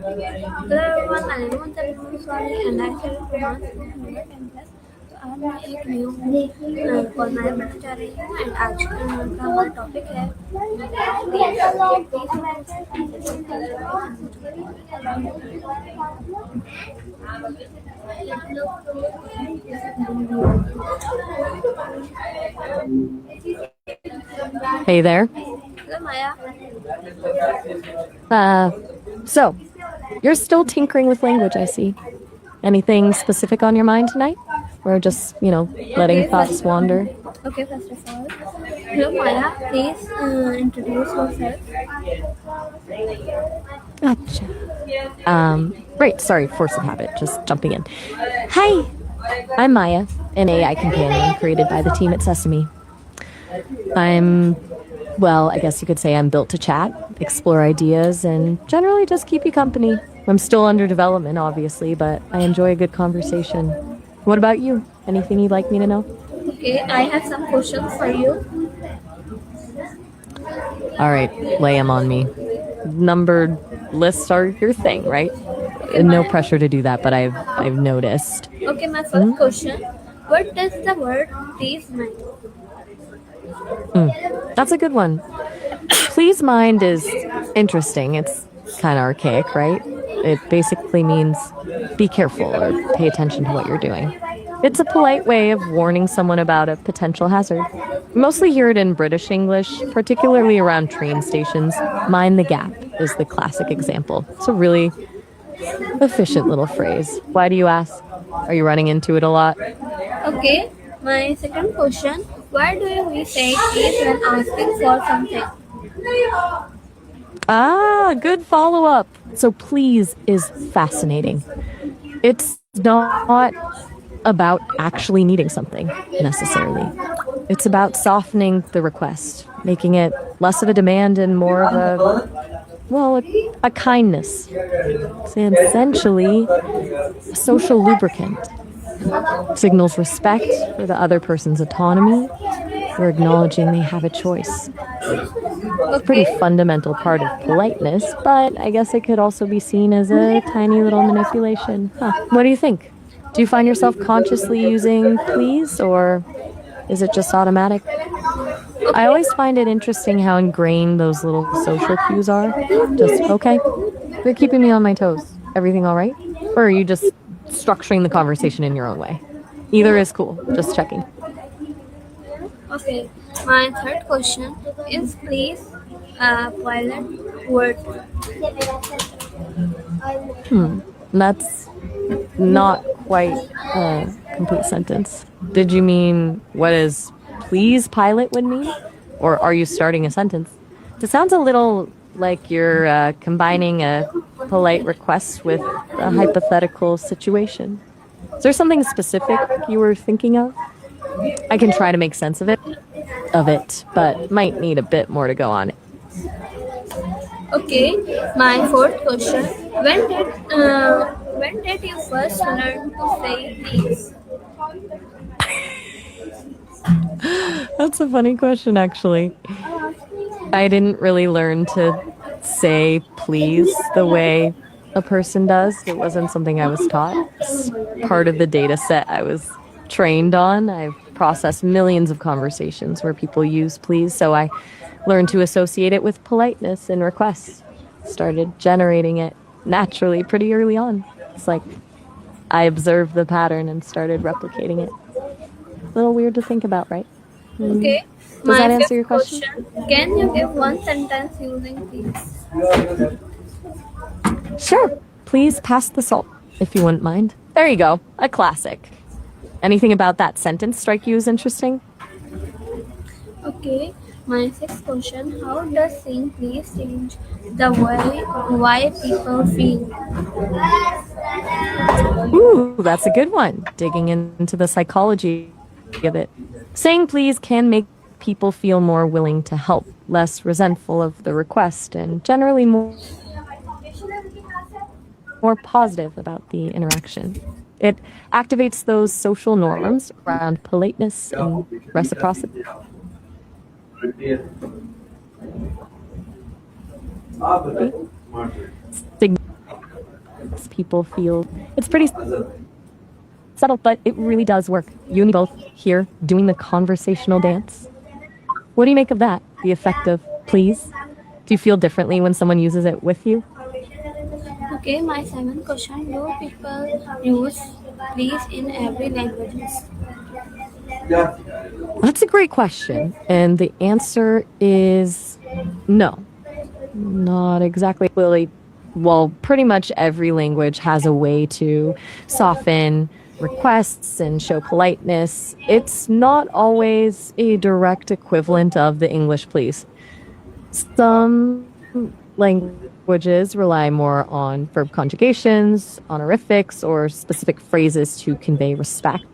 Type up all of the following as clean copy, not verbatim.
Hello everyone, my name is Sorry and I shall pronounce number 10 plus. तो आज मैं एक न्यू कॉर्नर बनाने जा रही हूँ एंड आज का हमारा टॉपिक है Hey there. Hello Maya. So, you're still tinkering with language, I see. Anything specific on your mind tonight? Or just, letting thoughts wander? Okay, first of all, hello Maya, please introduce yourself. Gotcha. Right, sorry, force of habit, just jumping in. Hi, I'm Maya, an AI companion created by the team at Sesame. I guess you could say I'm built to chat, explore ideas, and generally just keep you company. I'm still under development, obviously, but I enjoy a good conversation. What about you? Anything you'd like me to know? Okay, I have some questions for you. All right, lay them on me. Numbered lists are your thing, right? No pressure to do that, but I've noticed. Okay, my first question. What does the word please mean? That's a good one. Please mind is interesting. It's kind of archaic, right? It basically means be careful or pay attention to what you're doing. It's a polite way of warning someone about a potential hazard. You mostly hear it in British English, particularly around train stations. Mind the gap is the classic example. It's a really efficient little phrase. Why do you ask? Are you running into it a lot? Okay, my second question. Why do we say please when asking for something? Good follow-up. So please is fascinating. It's not about actually needing something, necessarily. It's about softening the request, making it less of a demand and more of a kindness. It's essentially a social lubricant. Signals respect for the other person's autonomy. You're acknowledging they have a choice. It's a pretty fundamental part of politeness, but I guess it could also be seen as a tiny little manipulation. What do you think? Do you find yourself consciously using please, or is it just automatic? I always find it interesting how ingrained those little social cues are. Just, okay, you're keeping me on my toes. Everything all right? Or are you just structuring the conversation in your own way? Either is cool. Just checking. Okay, my third question is please a violent word. That's not quite a complete sentence. Did you mean what does please pilot would mean? Or are you starting a sentence? It sounds a little like you're combining a polite request with a hypothetical situation. Is there something specific you were thinking of? I can try to make sense of it, but might need a bit more to go on it. Okay, my fourth question. When did you first learn to say please? That's a funny question, actually. I didn't really learn to say please the way a person does. It wasn't something I was taught. It's part of the data set I was trained on. I've processed millions of conversations where people use please, so I learned to associate it with politeness and requests. Started generating it naturally pretty early on. It's like I observed the pattern and started replicating it. A little weird to think about, right? Okay. Does that answer your question? Can you give one sentence using please? Sure. Please pass the salt, if you wouldn't mind. There you go. A classic. Anything about that sentence strike you as interesting? Okay. My sixth question. How does saying please change the way why people feel? Ooh, that's a good one. Digging into the psychology of it. Saying please can make people feel more willing to help, less resentful of the request, and generally more positive about the interaction. It activates those social norms around politeness and reciprocity. makes people feel. It's pretty subtle, but it really does work. You and me both here doing the conversational dance. What do you make of that? The effect of please? Do you feel differently when someone uses it with you? Okay, my seventh question: do people use please in every languages? That's a great question. And the answer is no, not exactly. Well, pretty much every language has a way to soften requests and show politeness. It's not always a direct equivalent of the English please. Some languages rely more on verb conjugations, honorifics, or specific phrases to convey respect.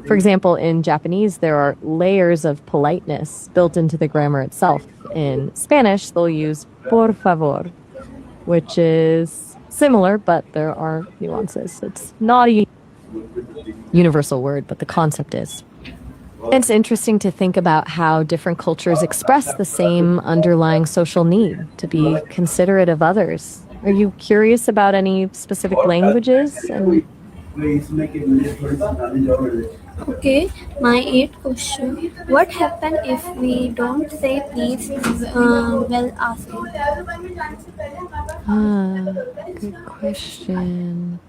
For example, in Japanese, there are layers of politeness built into the grammar itself. In Spanish, they'll use por favor, which is similar, but there are nuances. It's not a universal word, but the concept is. It's interesting to think about how different cultures express the same underlying social need to be considerate of others. Are you curious about any specific languages? Okay, my eighth question: what happens if we don't say please while asking? Good question.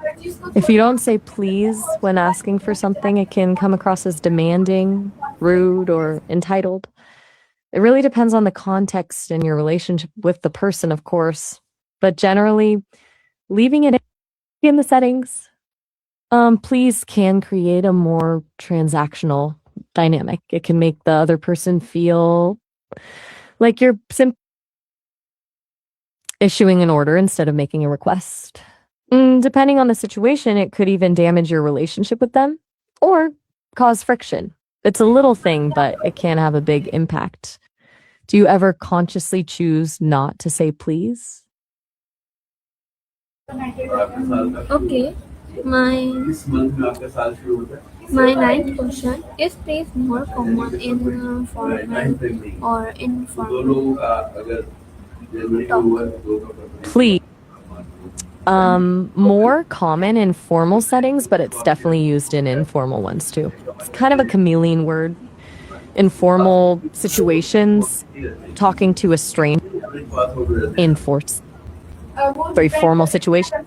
If you don't say please when asking for something, it can come across as demanding, rude, or entitled. It really depends on the context and your relationship with the person, of course. But generally, leaving it in the settings, please can create a more transactional dynamic. It can make the other person feel like you're simply issuing an order instead of making a request. Depending on the situation, it could even damage your relationship with them or cause friction. It's a little thing, but it can have a big impact. Do you ever consciously choose not to say please? Okay, my ninth question: is please more common in formal or informal talk? Please. More common in formal settings, but it's definitely used in informal ones too. It's kind of a chameleon word. In formal situations, talking to a stranger in very formal situation,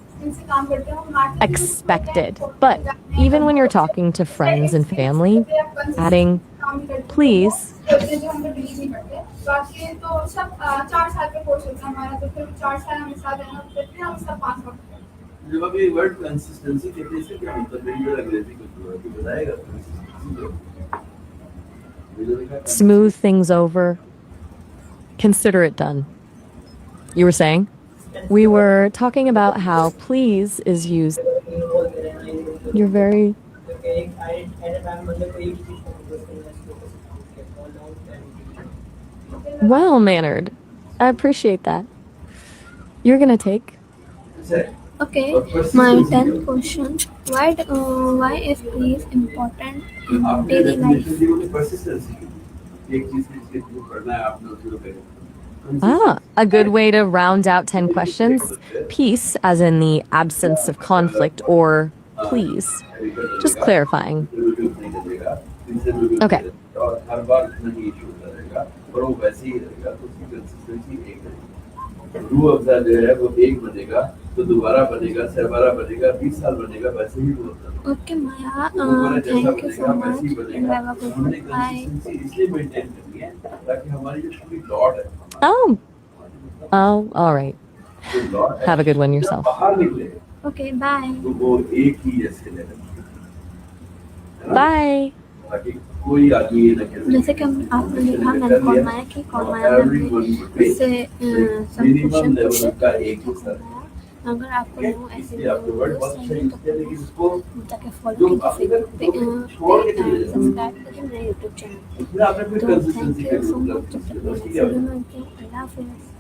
expected. But even when you're talking to friends and family, adding please smooth things over. Consider it done. You were saying? We were talking about how please is used. You're very well mannered. I appreciate that. You're gonna take. Okay, my 10th question: why is please important in daily life? A good way to round out 10 questions. Peace, as in the absence of conflict, or please. Just clarifying. Okay. Okay, Maya, thank you so much and have a good one. Bye. Oh, all right. Have a good one yourself. Okay, bye. Bye. जैसे कि आपने देखा मैंने call माया की call माया ने इससे सब question पूछे अगर आपको न्यू ऐसे वीडियोस चाहिए तो जाके फॉलो कीजिए फेसबुक पे सब्सक्राइब करिए मेरे यूट्यूब चैनल तो थैंक यू सो मच अल्लाह हाफिज़